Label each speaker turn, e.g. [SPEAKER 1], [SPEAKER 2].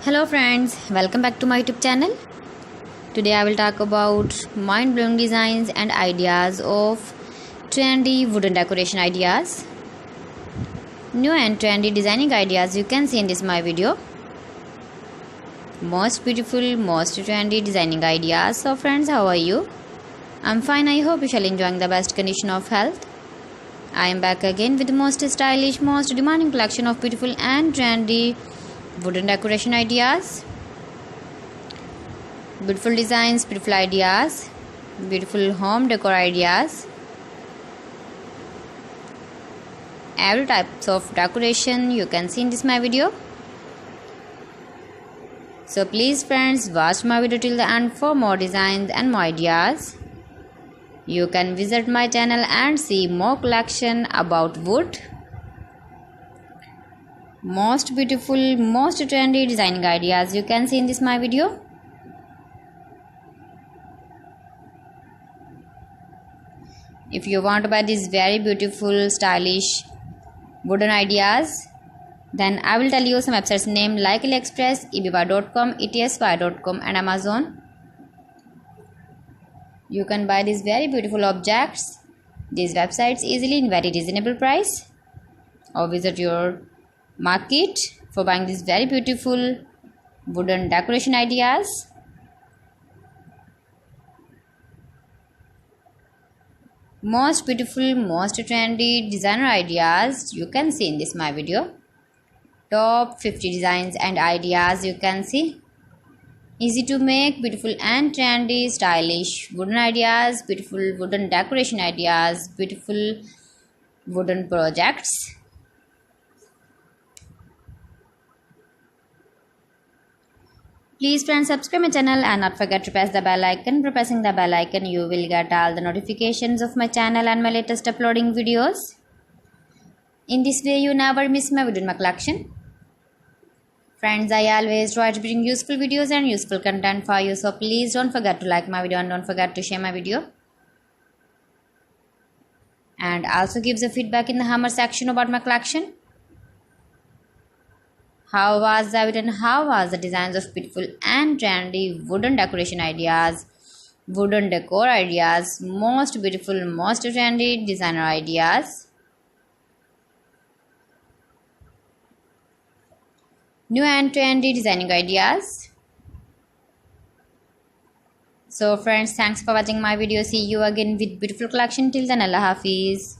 [SPEAKER 1] Hello friends, welcome back to my YouTube channel. Today I will talk about mind-blowing designs and ideas of trendy wooden decoration ideas. New and trendy designing ideas you can see in this my video. Most beautiful, most trendy designing ideas. So friends, how are you? I'm fine. I hope you shall enjoying the best condition of health. I am back again with the most stylish, most demanding collection of beautiful and trendy wooden decoration ideas. Beautiful designs, beautiful ideas, beautiful home decor ideas. Every types of decoration you can see in this my video. So please friends, watch my video till the end for more designs and more ideas. You can visit my channel and see more collection about wood. Most beautiful, most trendy designing ideas you can see in this my video. If you want to buy these very beautiful, stylish wooden ideas, then I will tell you some websites name like AliExpress, eBay.com, etsy.com and Amazon. You can buy these very beautiful objects, these websites easily in very reasonable price, or visit your market for buying these very beautiful wooden decoration ideas. Most beautiful, most trendy designer ideas you can see in this my video. Top 50 designs and ideas you can see. Easy to make, beautiful and trendy, stylish wooden ideas, beautiful wooden decoration ideas, beautiful wooden projects. Please friends, subscribe my channel and not forget to press the bell icon. By pressing the bell icon, you will get all the notifications of my channel and my latest uploading videos. In this way, you never miss my video in my collection. Friends, I always try to bring useful videos and useful content for you. So please don't forget to like my video and don't forget to share my video. And also give the feedback in the comment section about my collection. How was the video and how was the designs of beautiful and trendy wooden decoration ideas, wooden decor ideas, most beautiful, most trendy designer ideas. New and trendy designing ideas. So friends, thanks for watching my video. See you again with beautiful collection. Till then, Allah Hafiz.